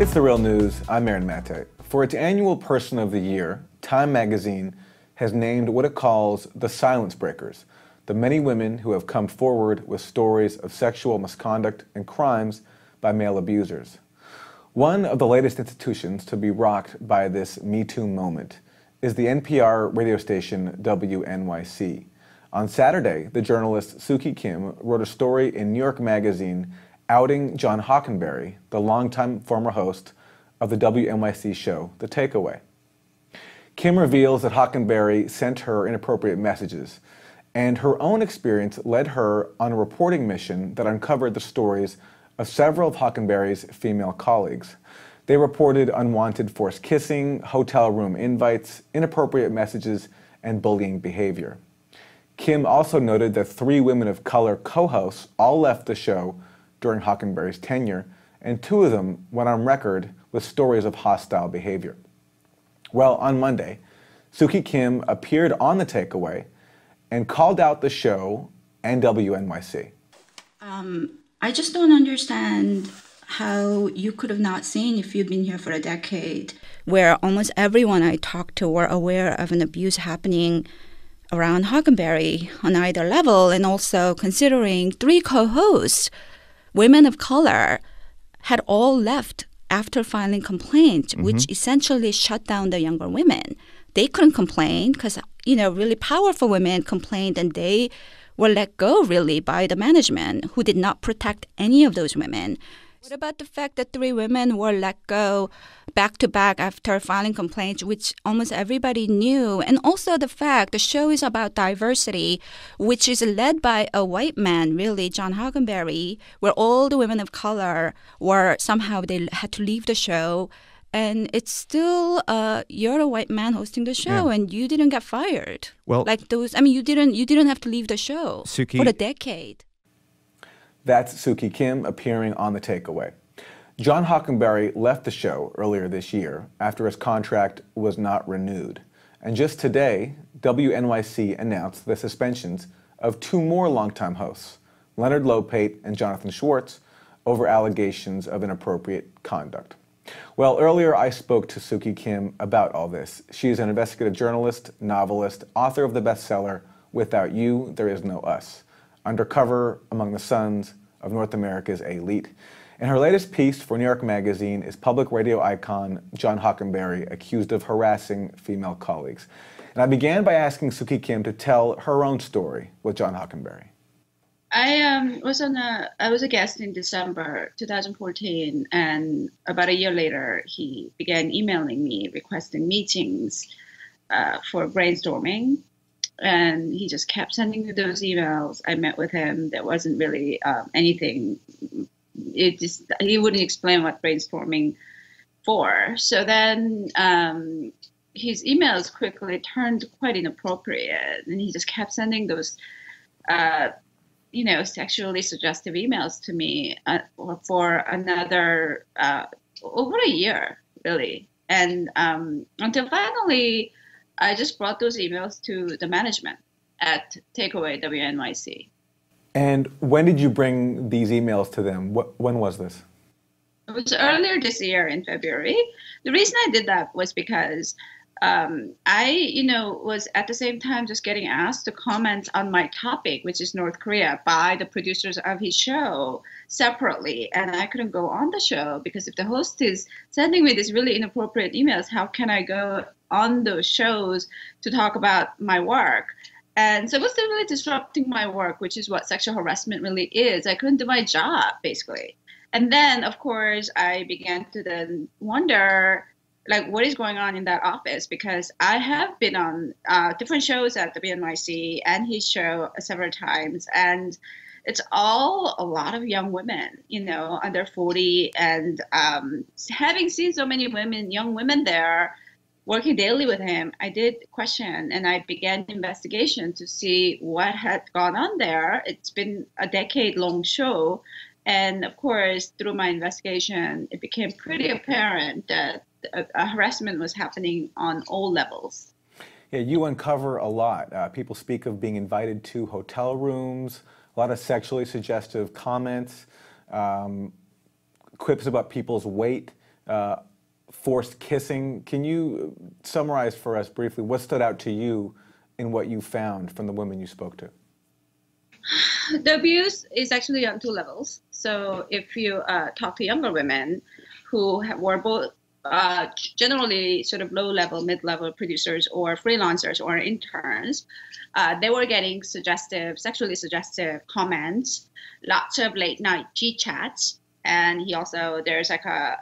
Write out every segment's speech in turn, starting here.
It's The Real News. I'm Aaron Mate. For its annual Person of the Year, Time magazine has named what it calls the silence breakers, the many women who have come forward with stories of sexual misconduct and crimes by male abusers. One of the latest institutions to be rocked by this Me Too moment is the NPR radio station WNYC. On Saturday, the journalist Suki Kim wrote a story in New York Magazine outing John Hockenberry, the longtime former host of the WNYC show, The Takeaway. Kim reveals that Hockenberry sent her inappropriate messages, and her own experience led her on a reporting mission that uncovered the stories of several of Hockenberry's female colleagues. They reported unwanted forced kissing, hotel room invites, inappropriate messages, and bullying behavior. Kim also noted that 3 women of color co-hosts all left the show during Hockenberry's tenure, and 2 of them went on record with stories of hostile behavior. Well, on Monday, Suki Kim appeared on The Takeaway and called out the show and WNYC. I just don't understand how you could have not seen if you've been here for a decade, where almost everyone I talked to were aware of an abuse happening around Hockenberry on either level, and also considering 3 co-hosts, women of color, had all left after filing complaints, which essentially shut down the younger women. They couldn't complain because, really powerful women complained, and they were let go, really, by the management, who did not protect any of those women. What about the fact that 3 women were let go back-to-back after filing complaints, which almost everybody knew? And also the fact the show is about diversity, which is led by a white man, really, John Hockenberry, where all the women of color were somehow, they had to leave the show. And it's still, you're a white man hosting the show, and you didn't get fired. Well, you didn't have to leave the show Suki, for a decade. That's Suki Kim appearing on The Takeaway. John Hockenberry left the show earlier this year after his contract was not renewed. And just today, WNYC announced the suspensions of 2 more longtime hosts, Leonard Lopate and Jonathan Schwartz, over allegations of inappropriate conduct. Well, earlier I spoke to Suki Kim about all this. She is an investigative journalist, novelist, author of the bestseller, Without You, There Is No Us, undercover among the sons of North America's elite. And her latest piece for New York Magazine is public radio icon John Hockenberry accused of harassing female colleagues. And I began by asking Suki Kim to tell her own story with John Hockenberry. I was a guest in December 2014, and about a year later, he began emailing me requesting meetings for brainstorming. And he just kept sending me those emails. I met with him. There wasn't really anything. He wouldn't explain what brainstorming for. So then his emails quickly turned quite inappropriate, and he just kept sending those, sexually suggestive emails to me for another over a year, really, and until finally, I just brought those emails to the management at Takeaway WNYC. And when did you bring these emails to them? When was this? It was earlier this year in February. The reason I did that was because I, was at the same time just getting asked to comment on my topic, which is North Korea, by the producers of his show separately. And I couldn't go on the show because if the host is sending me these really inappropriate emails, how can I go on those shows to talk about my work? And so it was really disrupting my work, which is what sexual harassment really is. I couldn't do my job, basically. And then, of course, I began to then wonder, what is going on in that office? Because I have been on different shows at WNYC and his show several times, and it's all a lot of young women, under 40, and having seen so many young women there, working daily with him, I did question, and I began investigation to see what had gone on there. It's been a decade-long show, and of course, through my investigation, it became pretty apparent that harassment was happening on all levels. Yeah, you uncover a lot. People speak of being invited to hotel rooms, a lot of sexually suggestive comments, quips about people's weight, forced kissing. Can you summarize for us briefly what stood out to you in what you found from the women you spoke to? The abuse is actually on two levels. So if you talk to younger women who were both generally sort of low-level, mid-level producers or freelancers or interns, they were getting sexually suggestive comments, lots of late-night chit-chats, and there's like a,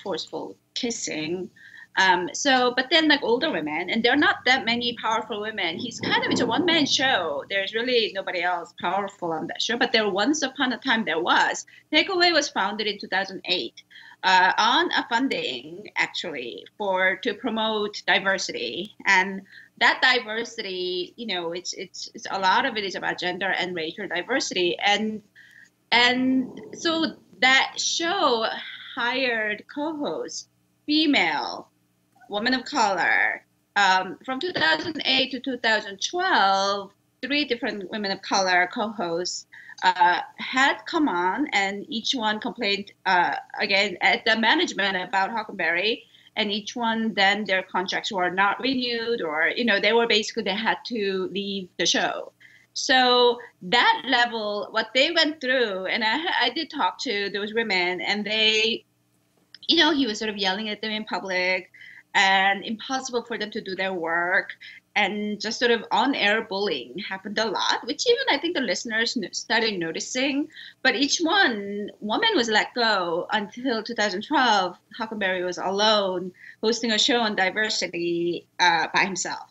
forceful kissing. But then like older women, and there are not that many powerful women. It's a one-man show. There's really nobody else powerful on that show. But once upon a time there was. Takeaway was founded in 2008 on a funding actually to promote diversity. And that diversity, it's a lot of it is about gender and racial diversity. And so that show hired co-hosts, female, women of color. From 2008 to 2012, 3 different women of color co-hosts had come on, and each one complained again at the management about Huckleberry, and each one then their contracts were not renewed, or they had to leave the show. So that level, what they went through, and I did talk to those women, and they, he was sort of yelling at them in public, and impossible for them to do their work, and just sort of on-air bullying happened a lot, which even I think the listeners started noticing. But each woman was let go until 2012. Huckleberry was alone hosting a show on diversity by himself.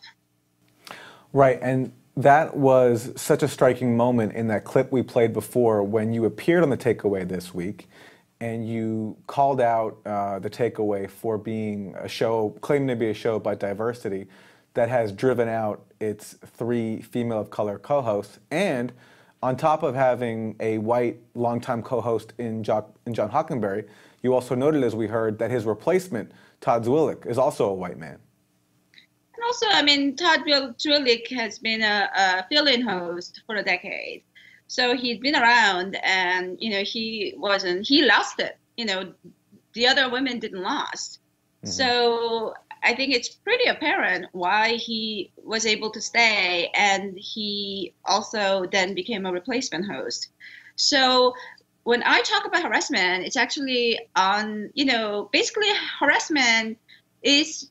Right, and that was such a striking moment in that clip we played before when you appeared on The Takeaway this week, and you called out The Takeaway for being a show, claiming to be a show about diversity that has driven out its 3 female of color co-hosts, and on top of having a white longtime co-host in John Hockenberry, you also noted, as we heard, that his replacement, Todd Zwillich, is also a white man. And also, Todd Zwillich has been a fill-in host for a decade. So he'd been around, and, he lost it. The other women didn't last. Mm-hmm. So I think it's pretty apparent why he was able to stay, and he also then became a replacement host. So when I talk about harassment, it's actually on, basically harassment is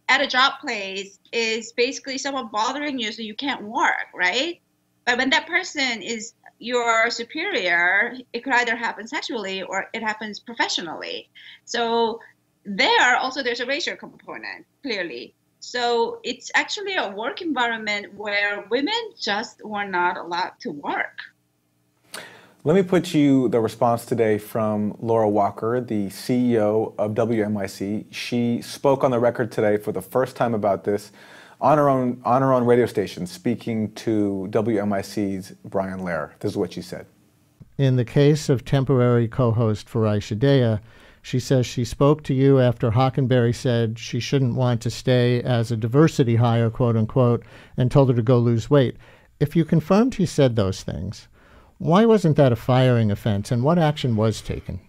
at a job place is basically someone bothering you so you can't work, right? But when that person is your superior, it could either happen sexually or it happens professionally. So there's a racial component, clearly. So it's actually a work environment where women just were not allowed to work. Let me put you the response today from Laura Walker, the CEO of WNYC. She spoke on the record today for the first time about this on her own radio station, speaking to WNYC's Brian Lehrer. This is what she said. In the case of temporary co-host Farai Shadea, she says she spoke to you after Hockenberry said she shouldn't want to stay as a diversity hire, quote unquote, and told her to go lose weight. If you confirmed he said those things, why wasn't that a firing offense, and what action was taken?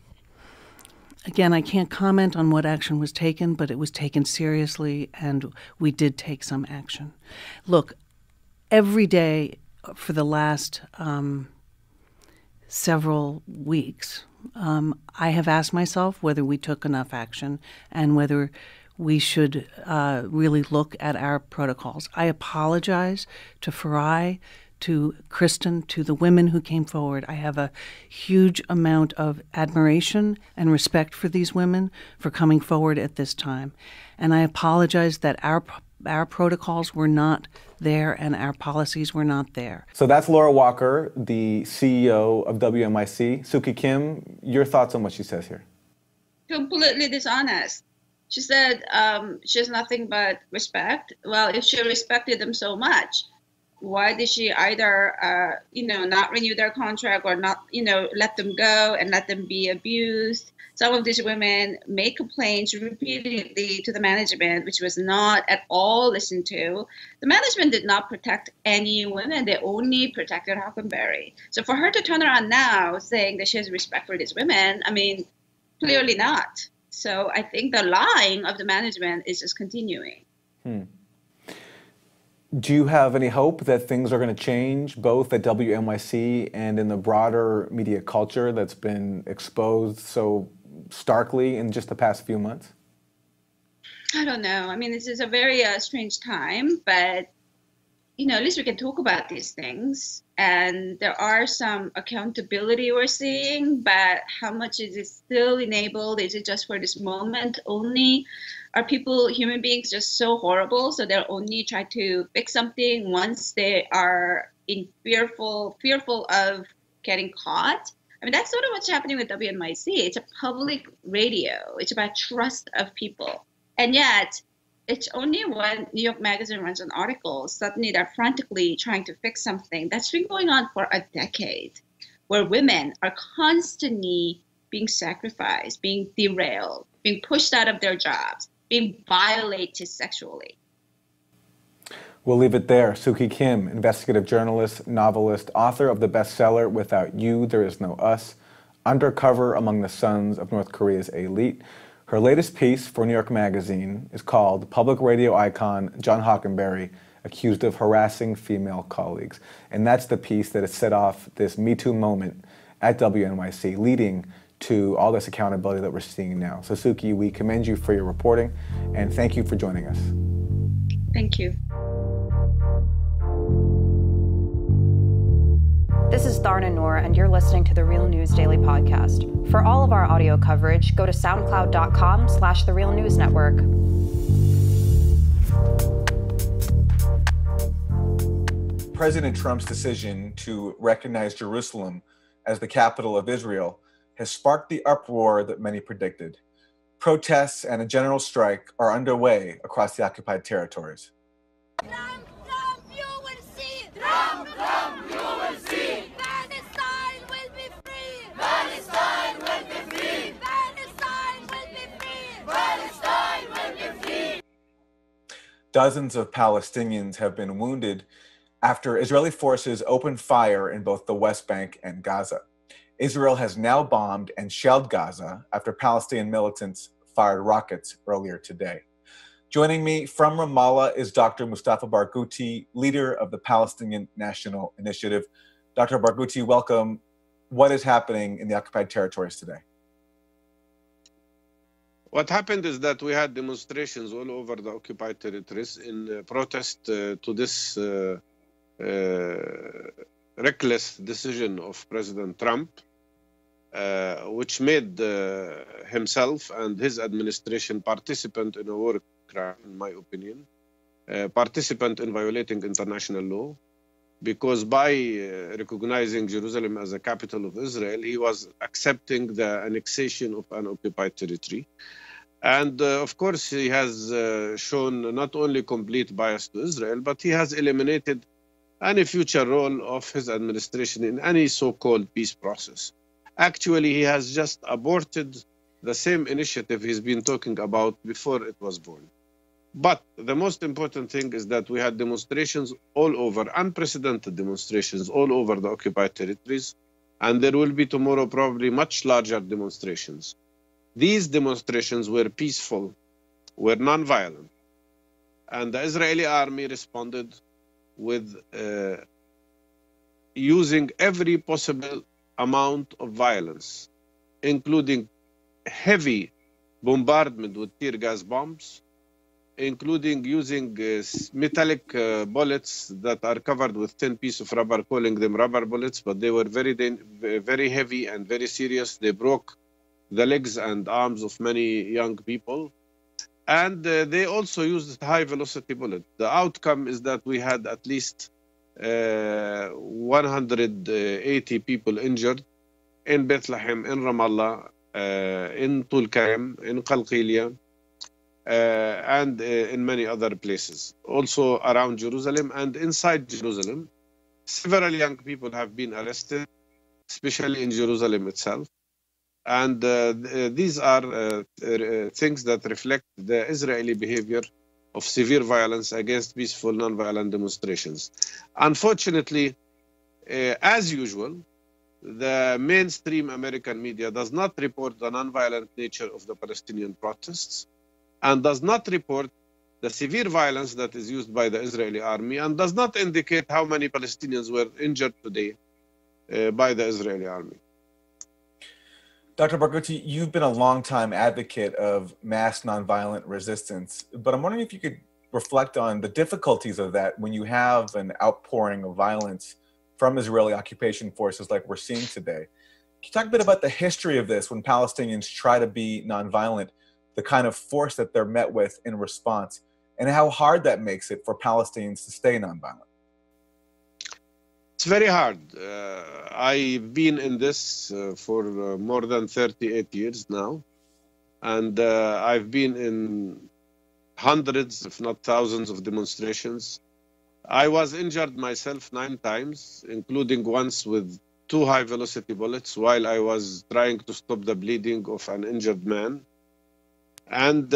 Again, I can't comment on what action was taken, but it was taken seriously, and we did take some action. Look, every day for the last several weeks, I have asked myself whether we took enough action and whether we should really look at our protocols. I apologize to Farai, to Kristen, to the women who came forward. I have a huge amount of admiration and respect for these women for coming forward at this time. And I apologize that our protocols were not there and our policies were not there. So that's Laura Walker, the CEO of WNYC. Suki Kim, your thoughts on what she says here? Completely dishonest. She said she has nothing but respect. Well, if she respected them so much, why did she either, not renew their contract or not, let them go and let them be abused? Some of these women made complaints repeatedly to the management, which was not at all listened to. The management did not protect any women. They only protected Hockenberry. So for her to turn around now saying that she has respect for these women, clearly not. So I think the lying of the management is just continuing. Do you have any hope that things are going to change, both at WNYC and in the broader media culture that's been exposed so starkly in just the past few months? I don't know. I mean, this is a very strange time, but at least we can talk about these things. And there are some accountability we're seeing, but how much is it still enabled? Is it just for this moment only? Are people, human beings, just so horrible? So they'll only try to fix something once they are fearful of getting caught. I mean, that's sort of what's happening with WNYC. It's a public radio. It's about trust of people. And yet, it's only when New York Magazine runs an article, suddenly they're frantically trying to fix something that's been going on for a decade, where women are constantly being sacrificed, being derailed, being pushed out of their jobs, being violated sexually. We'll leave it there. Sookie Kim, investigative journalist, novelist, author of the bestseller Without You, There Is No Us, Undercover Among the Sons of North Korea's Elite. Her latest piece for New York Magazine is called Public Radio Icon John Hockenberry Accused of Harassing Female Colleagues. And that's the piece that has set off this Me Too moment at WNYC, leading to all this accountability that we're seeing now. So Sookie, we commend you for your reporting, and thank you for joining us. Thank you. This is Tharna Noor, and you're listening to the Real News Daily Podcast. For all of our audio coverage, go to soundcloud.com/The Real News Network. President Trump's decision to recognize Jerusalem as the capital of Israel has sparked the uproar that many predicted. Protests and a general strike are underway across the occupied territories. Trump, you will see. Trump, you will see. Palestine will be free. Palestine will be free. Palestine will be free. Palestine will be free. Dozens of Palestinians have been wounded after Israeli forces opened fire in both the West Bank and Gaza. Israel has now bombed and shelled Gaza after Palestinian militants fired rockets earlier today. Joining me from Ramallah is Dr. Mustafa Barghouti, leader of the Palestinian National Initiative. Dr. Barghouti, welcome. What is happening in the occupied territories today? What happened is that we had demonstrations all over the occupied territories in protest to this reckless decision of President Trump, which made himself and his administration participant in a war crime, in my opinion, participant in violating international law, because by recognizing Jerusalem as a capital of Israel, he was accepting the annexation of an occupied territory. And of course, he has shown not only complete bias to Israel, but he has eliminated any future role of his administration in any so-called peace process. Actually, he has just aborted the same initiative he's been talking about before it was born. But the most important thing is that we had demonstrations all over, unprecedented demonstrations all over the occupied territories, and there will be tomorrow probably much larger demonstrations. These demonstrations were peaceful, were non-violent, and the Israeli army responded with using every possible amount of violence, including heavy bombardment with tear gas bombs, including using metallic bullets that are covered with thin piece of rubber, calling them rubber bullets, but they were very heavy and very serious. They broke the legs and arms of many young people. And they also used high-velocity bullets. The outcome is that we had at least 180 people injured in Bethlehem, in Ramallah, in Tulkarem, in Qalqilia, and in many other places. Also around Jerusalem and inside Jerusalem, several young people have been arrested, especially in Jerusalem itself. And these are things that reflect the Israeli behavior of severe violence against peaceful, non-violent demonstrations. Unfortunately, as usual, the mainstream American media does not report the nonviolent nature of the Palestinian protests and does not report the severe violence that is used by the Israeli army and does not indicate how many Palestinians were injured today by the Israeli army. Dr. Barghouti, you've been a longtime advocate of mass nonviolent resistance, but I'm wondering if you could reflect on the difficulties of that when you have an outpouring of violence from Israeli occupation forces like we're seeing today. Can you talk a bit about the history of this when Palestinians try to be nonviolent, the kind of force that they're met with in response, and how hard that makes it for Palestinians to stay nonviolent? It's very hard. I've been in this for more than 38 years now, and I've been in hundreds, if not thousands, of demonstrations. I was injured myself 9 times, including once with 2 high-velocity bullets while I was trying to stop the bleeding of an injured man. And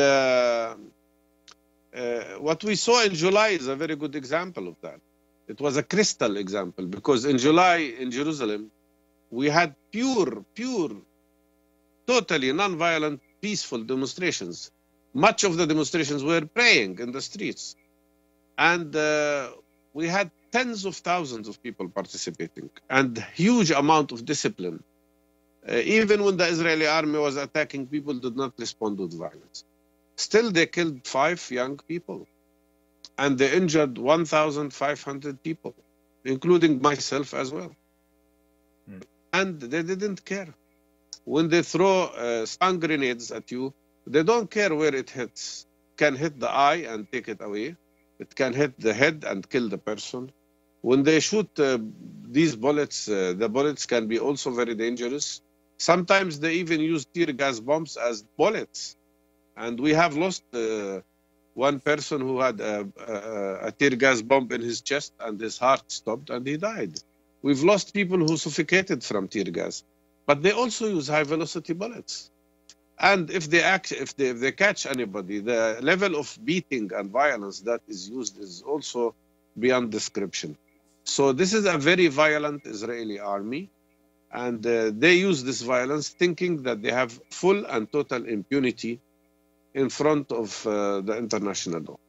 what we saw in July is a very good example of that. It was a crystal example because in July in Jerusalem, we had pure, totally non-violent, peaceful demonstrations. Much of the demonstrations were praying in the streets. And we had tens of thousands of people participating and huge amount of discipline. Even when the Israeli army was attacking, people did not respond with violence. Still, they killed 5 young people. And they injured 1,500 people, including myself as well. And they didn't care. When they throw stun grenades at you, they don't care where it hits. It can hit the eye and take it away. It can hit the head and kill the person. When they shoot these bullets, the bullets can be also very dangerous. Sometimes they even use tear gas bombs as bullets. And we have lost one person who had a tear gas bomb in his chest and his heart stopped and he died. We've lost people who suffocated from tear gas, but they also use high velocity bullets. And if they catch anybody, the level of beating and violence that is used is also beyond description. So this is a very violent Israeli army, and they use this violence thinking that they have full and total impunity in front of the international law.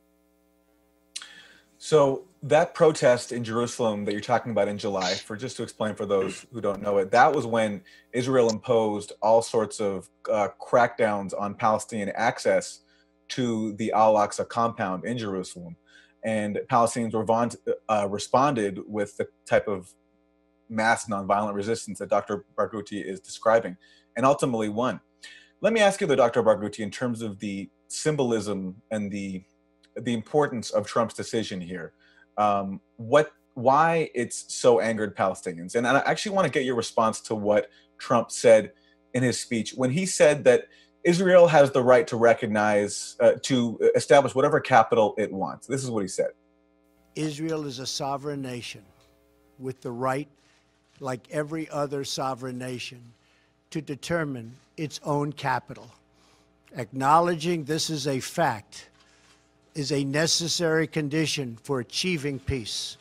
So that protest in Jerusalem that you're talking about in July, just to explain for those who don't know it, that was when Israel imposed all sorts of crackdowns on Palestinian access to the Al-Aqsa compound in Jerusalem. And Palestinians responded with the type of mass nonviolent resistance that Dr. Barghouti is describing, and ultimately won. Let me ask you, though, Dr. Barghouti, in terms of the symbolism and the importance of Trump's decision here, why it's so angered Palestinians. And I actually want to get your response to what Trump said in his speech when he said that Israel has the right to recognize, to establish whatever capital it wants. This is what he said. Israel is a sovereign nation with the right, like every other sovereign nation, to determine its own capital. Acknowledging this is a fact is a necessary condition for achieving peace.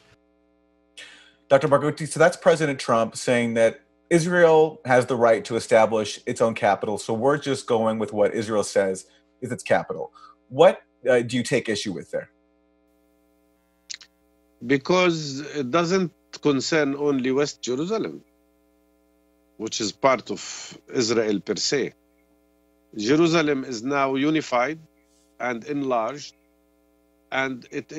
Dr. Barghouti, so that's President Trump saying that Israel has the right to establish its own capital, so we're just going with what Israel says is its capital. What do you take issue with there? Because it doesn't concern only West Jerusalem, which is part of Israel per se. Jerusalem is now unified and enlarged, and it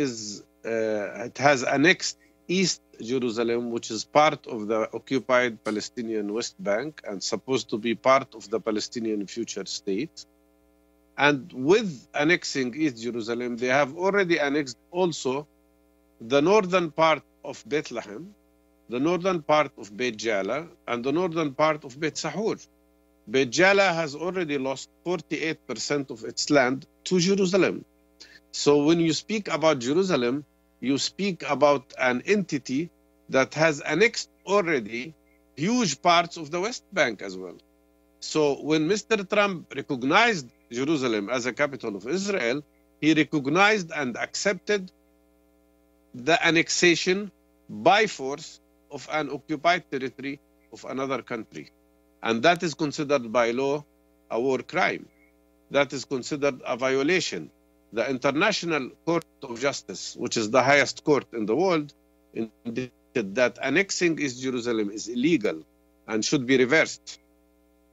has annexed East Jerusalem, which is part of the occupied Palestinian West Bank and supposed to be part of the Palestinian future state. And with annexing East Jerusalem, they have already annexed also the northern part of Bethlehem, the northern part of Beit Jala, and the northern part of Beit Sahur. Beit Jala has already lost 48% of its land to Jerusalem. So when you speak about Jerusalem, you speak about an entity that has annexed already huge parts of the West Bank as well. So when Mr. Trump recognized Jerusalem as a capital of Israel, he recognized and accepted the annexation by force of an occupied territory of another country. And that is considered by law a war crime. That is considered a violation. The International Court of Justice, which is the highest court in the world, indicated that annexing East Jerusalem is illegal and should be reversed,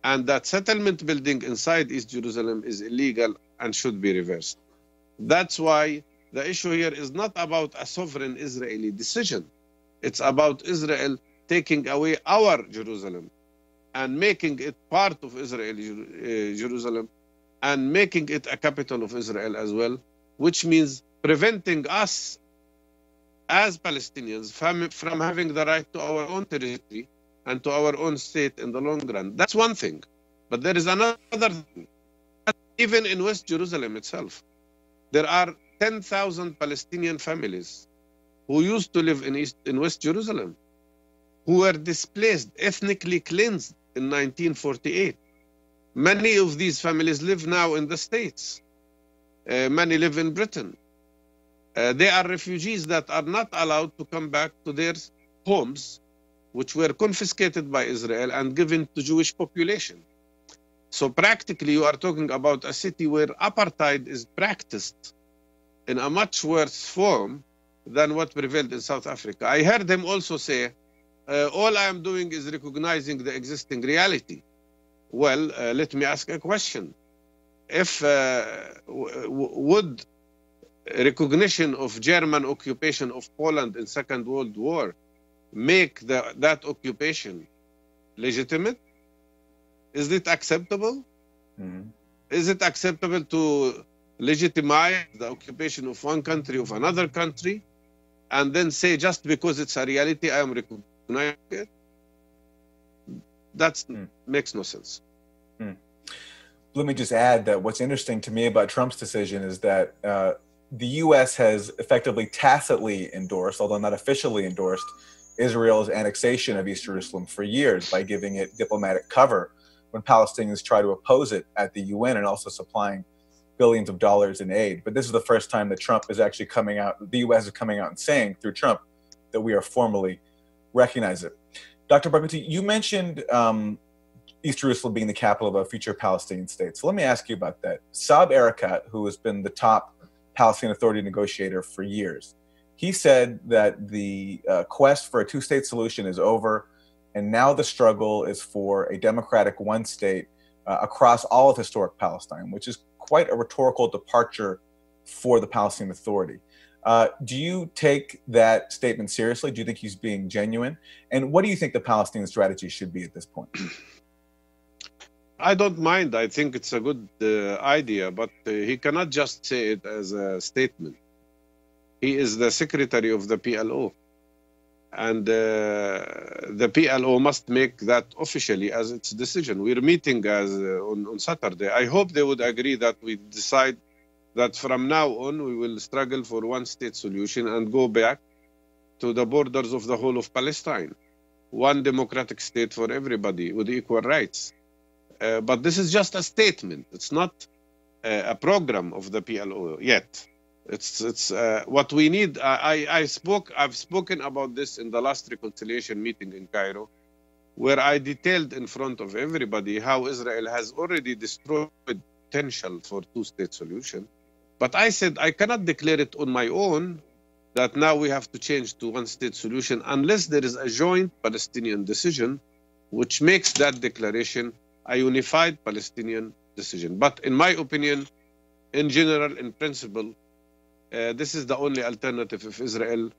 and that settlement building inside East Jerusalem is illegal and should be reversed. That's why the issue here is not about a sovereign Israeli decision. It's about Israel taking away our Jerusalem and making it part of Israeli Jerusalem and making it a capital of Israel as well, which means preventing us as Palestinians from having the right to our own territory and to our own state in the long run. That's one thing. But there is another thing. Even in West Jerusalem itself, there are 10,000 Palestinian families who used to live in West Jerusalem, who were displaced, ethnically cleansed in 1948. Many of these families live now in the States. Many live in Britain. They are refugees that are not allowed to come back to their homes, which were confiscated by Israel and given to Jewish population. So practically, you are talking about a city where apartheid is practiced in a much worse form than what prevailed in South Africa. I heard him also say, all I am doing is recognizing the existing reality. Well, let me ask a question. If would recognition of German occupation of Poland in Second World War make that occupation legitimate? Is it acceptable? Mm-hmm. Is it acceptable to legitimize the occupation of one country of another country and then say just because it's a reality I am recognizing it? That makes no sense. Let me just add that what's interesting to me about Trump's decision is that the U.S. has effectively tacitly endorsed, although not officially endorsed, Israel's annexation of East Jerusalem for years by giving it diplomatic cover when Palestinians try to oppose it at the UN and also supplying billions of dollars in aid. But this is the first time that Trump is actually coming out, the U.S. is coming out and saying through Trump that we are formally recognize it. Dr. Barghouti, you mentioned East Jerusalem being the capital of a future Palestinian state. So let me ask you about that. Saeb Erekat, who has been the top Palestinian Authority negotiator for years, he said that the quest for a two-state solution is over, and now the struggle is for a democratic one state across all of historic Palestine, which is quite a rhetorical departure for the Palestinian Authority. Do you take that statement seriously? Do you think he's being genuine? And what do you think the Palestinian strategy should be at this point? I don't mind. I think it's a good idea, but he cannot just say it as a statement. He is the secretary of the PLO. And the PLO must make that officially as its decision. We're meeting on Saturday. I hope they would agree that we decide that from now on we will struggle for one state solution and go back to the borders of the whole of Palestine. One democratic state for everybody with equal rights. But this is just a statement. It's not a program of the PLO yet. It's what we need. I've spoken about this in the last reconciliation meeting in Cairo, where I detailed in front of everybody how Israel has already destroyed potential for two-state solution. But I said I cannot declare it on my own that now we have to change to one-state solution unless there is a joint Palestinian decision, which makes that declaration a unified Palestinian decision. But in my opinion, in general, in principle, this is the only alternative if Israel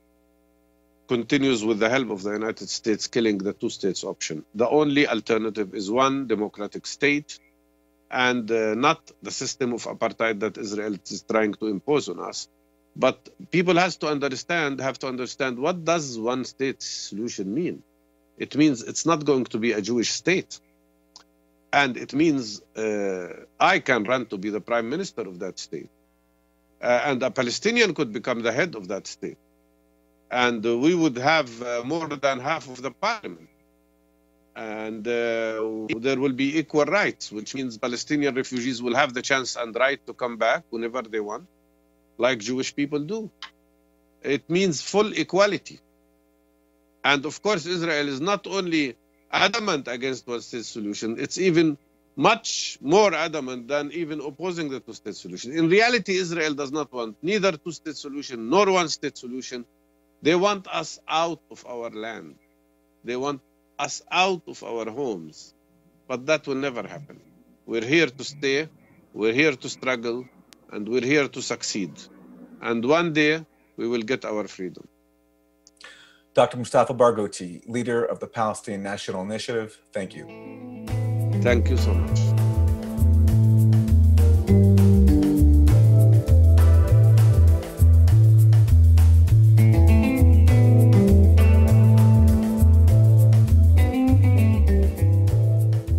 continues with the help of the United States killing the two states option. The only alternative is one democratic state and not the system of apartheid that Israel is trying to impose on us. But people have to understand what does one state solution mean? It means it's not going to be a Jewish state. And it means I can run to be the prime minister of that state. And a Palestinian could become the head of that state. And we would have more than half of the parliament. And there will be equal rights, which means Palestinian refugees will have the chance and right to come back whenever they want, like Jewish people do. It means full equality. And of course, Israel is not only adamant against one-state solution. It's even much more adamant than even opposing the two-state solution. In reality, Israel does not want neither two-state solution nor one-state solution. They want us out of our land. They want us out of our homes. But that will never happen. We're here to stay, we're here to struggle, and we're here to succeed. And one day, we will get our freedom. Dr. Mustafa Barghouti, leader of the Palestinian National Initiative, thank you. Thank you so much.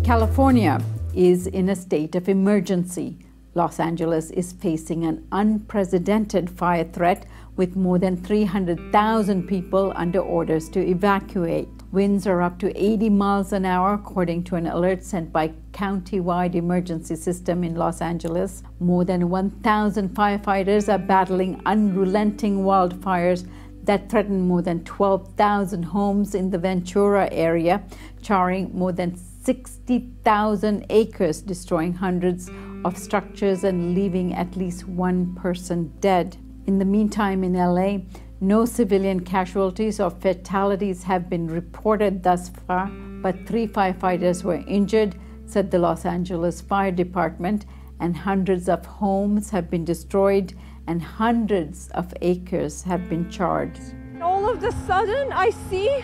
California is in a state of emergency. Los Angeles is facing an unprecedented fire threat with more than 300,000 people under orders to evacuate. Winds are up to 80 miles an hour, according to an alert sent by County-wide Emergency System in Los Angeles. More than 1,000 firefighters are battling unrelenting wildfires that threaten more than 12,000 homes in the Ventura area, charring more than 60,000 acres, destroying hundreds of structures and leaving at least one person dead. In the meantime, in LA, no civilian casualties or fatalities have been reported thus far, but 3 firefighters were injured, said the Los Angeles Fire Department, and hundreds of homes have been destroyed and hundreds of acres have been charred. All of a sudden, I see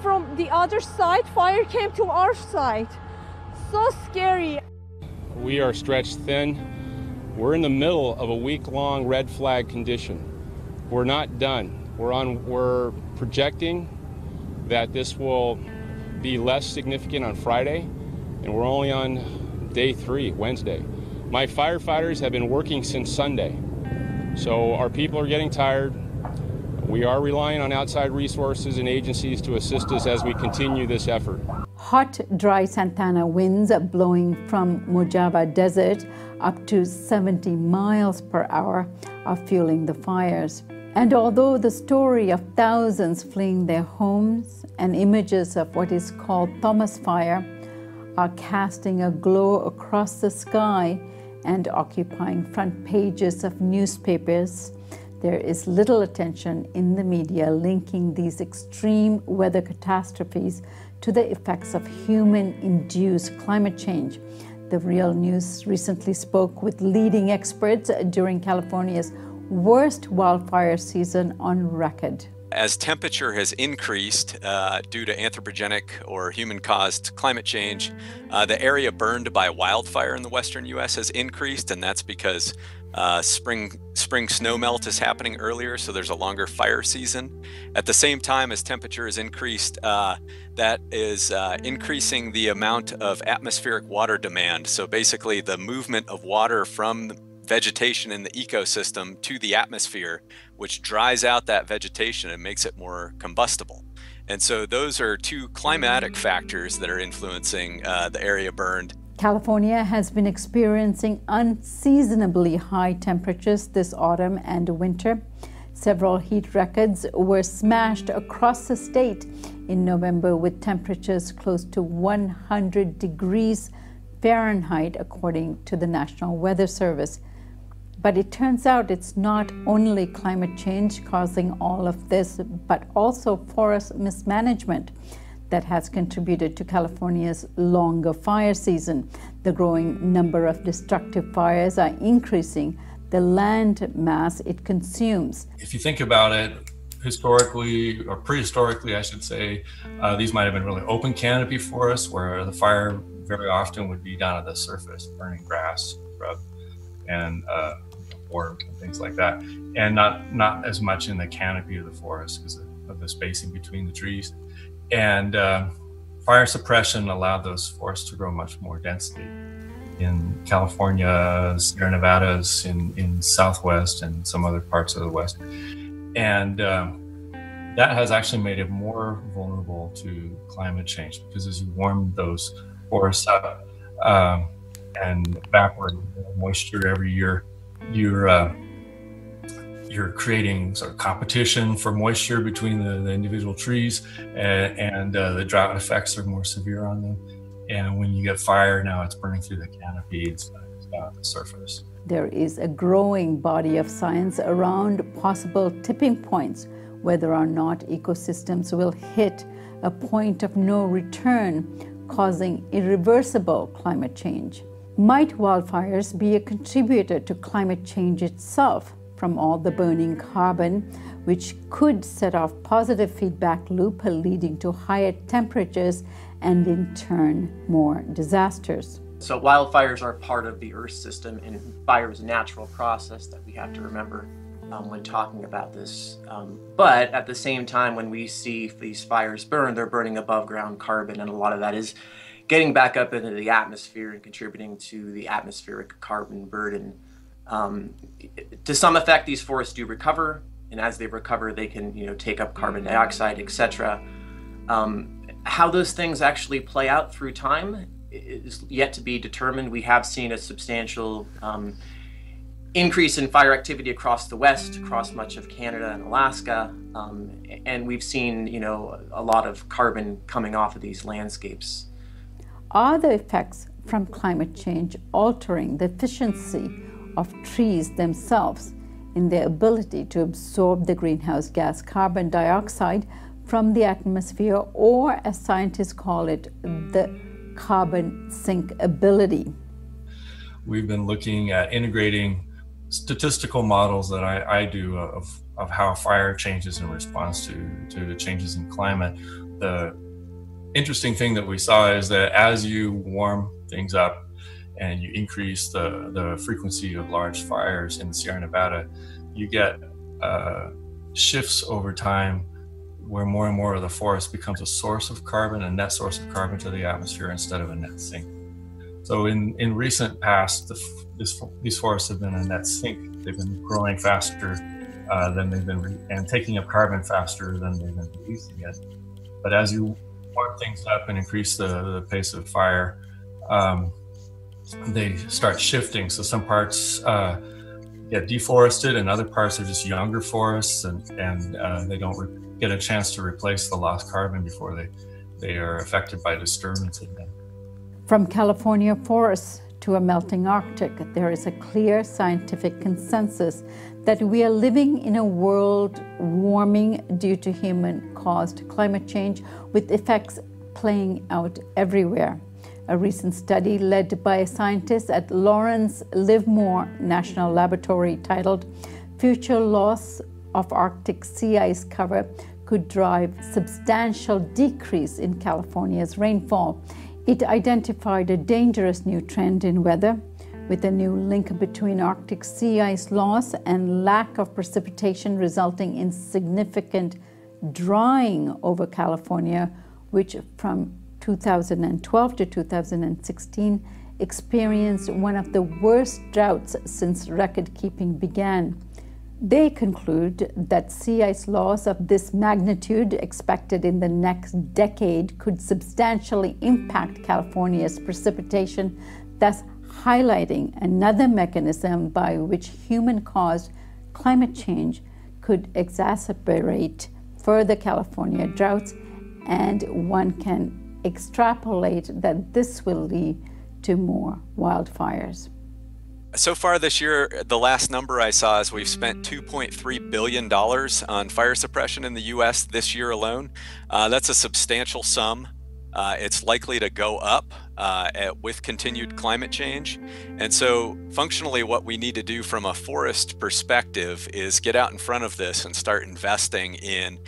from the other side, fire came to our side. So scary. We are stretched thin. We're in the middle of a week-long red flag condition. We're not done. We're projecting that this will be less significant on Friday, and we're only on day 3, Wednesday. My firefighters have been working since Sunday, so our people are getting tired. We are relying on outside resources and agencies to assist us as we continue this effort. Hot, dry Santana winds blowing from Mojave Desert up to 70 miles per hour are fueling the fires. And although the story of thousands fleeing their homes and images of what is called Thomas Fire are casting a glow across the sky and occupying front pages of newspapers, there is little attention in the media linking these extreme weather catastrophes to the effects of human-induced climate change. The Real News recently spoke with leading experts during California's worst wildfire season on record. As temperature has increased due to anthropogenic or human-caused climate change, the area burned by wildfire in the western U.S. has increased, and that's because spring snowmelt is happening earlier, so there's a longer fire season. At the same time as temperature has increased, that is increasing the amount of atmospheric water demand. So basically the movement of water from vegetation in the ecosystem to the atmosphere, which dries out that vegetation and makes it more combustible. And so those are 2 climatic factors that are influencing the area burned. California has been experiencing unseasonably high temperatures this autumn and winter. Several heat records were smashed across the state in November with temperatures close to 100 degrees Fahrenheit, according to the National Weather Service. But it turns out it's not only climate change causing all of this, but also forest mismanagement that has contributed to California's longer fire season. The growing number of destructive fires are increasing the land mass it consumes. If you think about it, historically, or prehistorically, I should say, these might have been really open canopy forests where the fire very often would be down at the surface, burning grass, scrub, and or things like that, and not as much in the canopy of the forest because of the spacing between the trees. And fire suppression allowed those forests to grow much more densely in California, Sierra Nevadas, in Southwest, and some other parts of the West. And that has actually made it more vulnerable to climate change because as you warm those forests up and evaporate moisture every year, you're you're creating sort of competition for moisture between the individual trees, and the drought effects are more severe on them. And when you get fire, now it's burning through the canopy, it's down at the surface. There is a growing body of science around possible tipping points, whether or not ecosystems will hit a point of no return, causing irreversible climate change. Might wildfires be a contributor to climate change itself from all the burning carbon, which could set off positive feedback loop leading to higher temperatures and in turn more disasters? So wildfires are part of the Earth system, and fire is a natural process that we have to remember when talking about this. But at the same time, when we see these fires burn, they're burning above ground carbon, and a lot of that is getting back up into the atmosphere and contributing to the atmospheric carbon burden. To some effect, these forests do recover, and as they recover, they can take up carbon dioxide, etc. How those things actually play out through time is yet to be determined. We have seen a substantial increase in fire activity across the West, across much of Canada and Alaska, and we've seen a lot of carbon coming off of these landscapes. Are the effects from climate change altering the efficiency of trees themselves in their ability to absorb the greenhouse gas carbon dioxide from the atmosphere, or as scientists call it, the carbon sink ability? We've been looking at integrating statistical models that I do of how fire changes in response to the changes in climate. The interesting thing that we saw is that as you warm things up and you increase the frequency of large fires in the Sierra Nevada, you get shifts over time where more and more of the forest becomes a source of carbon, a net source of carbon to the atmosphere instead of a net sink. So in recent past, these forests have been a net sink. They've been growing faster than they've been, and taking up carbon faster than they've been releasing it. But as you warm things up and increase the pace of fire, they start shifting. So some parts get deforested, and other parts are just younger forests, and they don't get a chance to replace the lost carbon before they are affected by disturbance again. From California forests to a melting Arctic, there is a clear scientific consensus that we are living in a world warming due to human-caused climate change, with effects playing out everywhere. A recent study led by scientists at Lawrence Livermore National Laboratory titled "Future Loss of Arctic Sea Ice Cover Could Drive Substantial Decrease in California's Rainfall." It identified a dangerous new trend in weather, with a new link between Arctic sea ice loss and lack of precipitation resulting in significant drying over California, which from 2012 to 2016 experienced one of the worst droughts since record-keeping began. They conclude that sea ice loss of this magnitude expected in the next decade could substantially impact California's precipitation, thus highlighting another mechanism by which human-caused climate change could exacerbate further California droughts, and one can extrapolate that this will lead to more wildfires. So far this year, the last number I saw is we've spent $2.3 billion on fire suppression in the U.S. this year alone. That's a substantial sum. It's likely to go up with continued climate change. And so functionally what we need to do from a forest perspective is get out in front of this and start investing in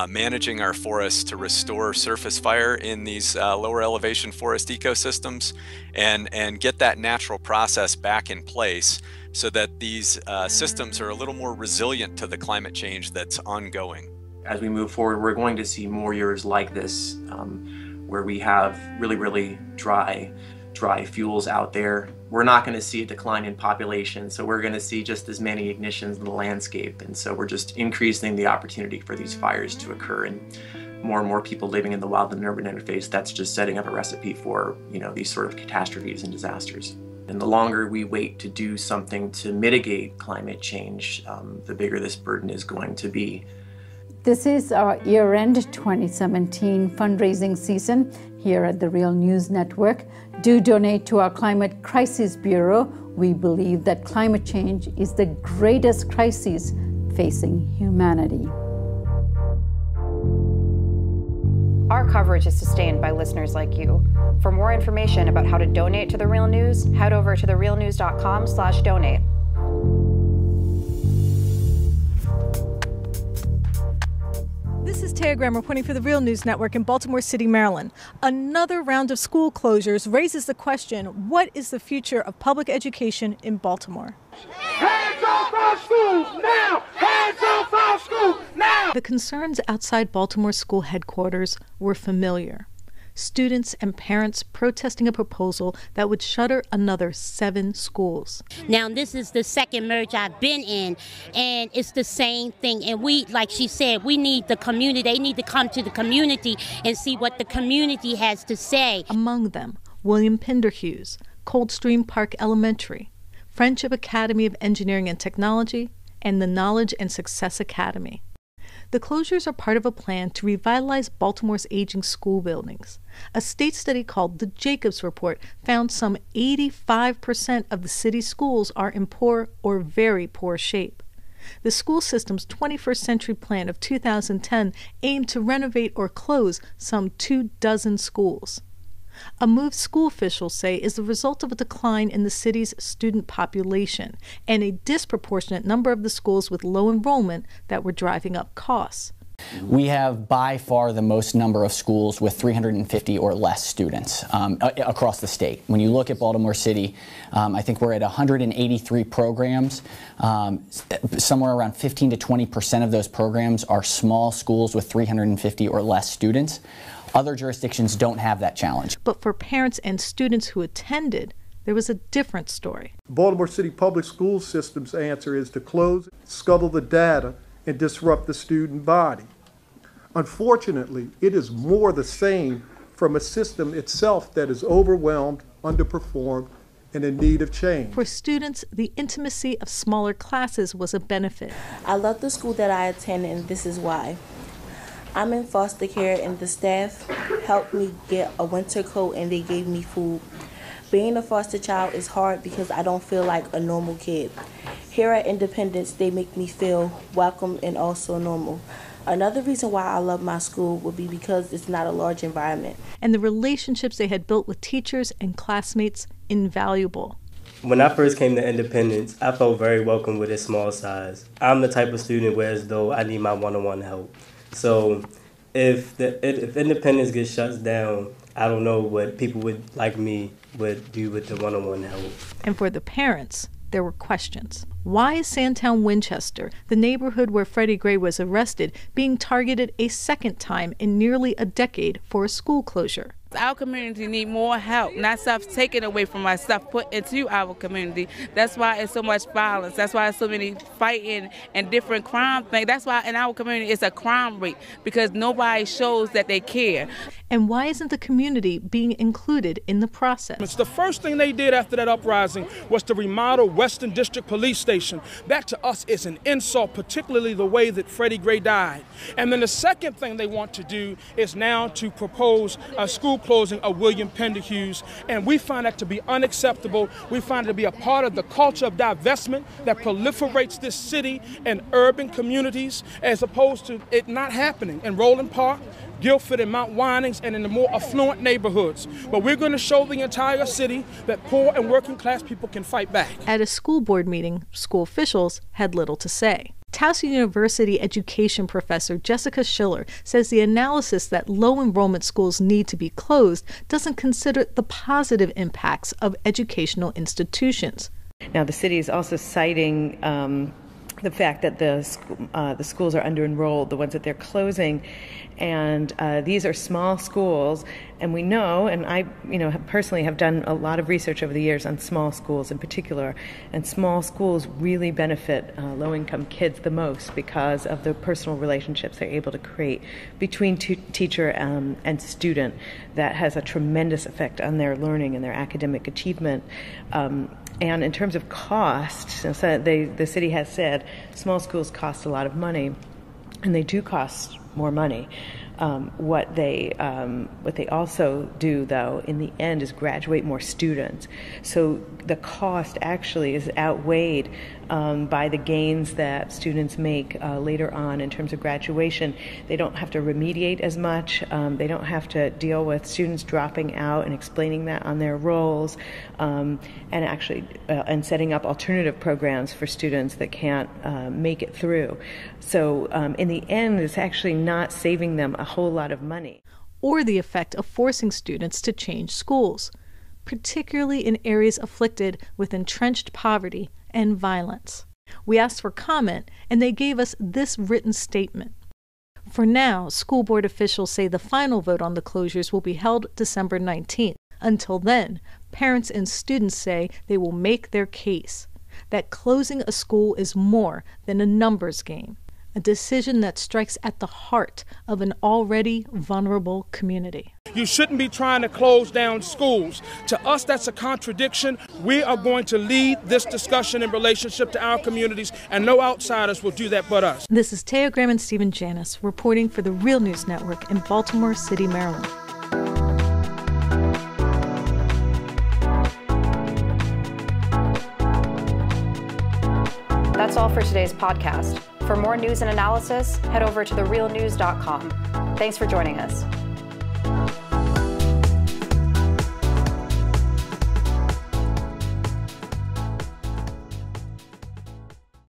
managing our forests to restore surface fire in these lower elevation forest ecosystems, and get that natural process back in place so that these systems are a little more resilient to the climate change that's ongoing. As we move forward, we're going to see more years like this, where we have really dry fuels out there. We're not going to see a decline in population, so we're going to see just as many ignitions in the landscape, and so we're just increasing the opportunity for these fires to occur, and more people living in the wild and urban interface. That's just setting up a recipe for these sort of catastrophes and disasters. And the longer we wait to do something to mitigate climate change, the bigger this burden is going to be. This is our year-end 2017 fundraising season here at the Real News Network. Do donate to our Climate Crisis Bureau. We believe that climate change is the greatest crisis facing humanity. Our coverage is sustained by listeners like you. For more information about how to donate to The Real News, head over to therealnews.com/donate. This is Taya Graham reporting for the Real News Network in Baltimore City, Maryland. Another round of school closures raises the question, what is the future of public education in Baltimore? Hands off our schools now! Hands off our schools now! The concerns outside Baltimore school headquarters were familiar. Students and parents protesting a proposal that would shutter another 7 schools. Now, this is the second merge I've been in, and it's the same thing. And we, like she said, we need the community. They need to come to the community and see what the community has to say. Among them, William Pinderhughes, Coldstream Park Elementary, Friendship Academy of Engineering and Technology, and the Knowledge and Success Academy. The closures are part of a plan to revitalize Baltimore's aging school buildings. A state study called the Jacobs Report found some 85% of the city's schools are in poor or very poor shape. The school system's 21st Century Plan of 2010 aimed to renovate or close some 24 schools. A move school officials say is the result of a decline in the city's student population and a disproportionate number of the schools with low enrollment that were driving up costs. We have by far the most number of schools with 350 or less students across the state. When you look at Baltimore City, I think we're at 183 programs. Somewhere around 15 to 20% of those programs are small schools with 350 or less students. Other jurisdictions don't have that challenge. But for parents and students who attended, there was a different story. Baltimore City Public School System's answer is to close, scuttle the data, and disrupt the student body. Unfortunately, it is more the same from a system itself that is overwhelmed, underperformed, and in need of change. For students, the intimacy of smaller classes was a benefit. I love the school that I attend, and this is why. I'm in foster care, and the staff helped me get a winter coat, and they gave me food. Being a foster child is hard because I don't feel like a normal kid. Here at Independence, they make me feel welcome and also normal. Another reason why I love my school would be because it's not a large environment. And the relationships they had built with teachers and classmates, invaluable. When I first came to Independence, I felt very welcome with its small size. I'm the type of student where as though I need my one-on-one help. So if Independence gets shut down, I don't know what people like me would do with the one-on-one help. And for the parents, there were questions. Why is Sandtown Winchester, the neighborhood where Freddie Gray was arrested, being targeted a second time in nearly a decade for a school closure? Our community need more help, not stuff taken away from us, stuff put into our community. That's why it's so much violence. That's why it's so many fighting and different crime things. That's why in our community it's a crime rate, because nobody shows that they care. And why isn't the community being included in the process? The first thing they did after that uprising was to remodel Western District Police Station. That to us is an insult, particularly the way that Freddie Gray died. And then the second thing they want to do is now to propose a school closing of William Pinderhughes, and we find that to be unacceptable. We find it to be a part of the culture of divestment that proliferates this city and urban communities, as opposed to it not happening in Roland Park, Guilford, and Mount Winings, and in the more affluent neighborhoods. But we're going to show the entire city that poor and working class people can fight back. At a school board meeting, school officials had little to say. Towson University education professor Jessica Schiller says the analysis that low enrollment schools need to be closed doesn't consider the positive impacts of educational institutions. Now, the city is also citing the fact that the schools are under-enrolled, the ones that they're closing, And these are small schools, and we know, and I personally have done a lot of research over the years on small schools in particular, and small schools really benefit low-income kids the most because of the personal relationships they're able to create between teacher and student. That has a tremendous effect on their learning and their academic achievement. And in terms of cost, so the city has said small schools cost a lot of money, and they do cost more money. What they also do, though, in the end, is graduate more students. So the cost actually is outweighed by the gains that students make later on in terms of graduation. They don't have to remediate as much. They don't have to deal with students dropping out and explaining that on their roles, and setting up alternative programs for students that can't make it through. So in the end, it's actually not saving them a whole lot of money. Or the effect of forcing students to change schools, particularly in areas afflicted with entrenched poverty and violence. We asked for comment, and they gave us this written statement. For now, school board officials say the final vote on the closures will be held December 19th. Until then, parents and students say they will make their case, that closing a school is more than a numbers game, a decision that strikes at the heart of an already vulnerable community. You shouldn't be trying to close down schools. To us, that's a contradiction. We are going to lead this discussion in relationship to our communities, and no outsiders will do that but us. This is Taya Graham and Stephen Janis reporting for the Real News Network in Baltimore City, Maryland. That's all for today's podcast. For more news and analysis, head over to therealnews.com. Thanks for joining us.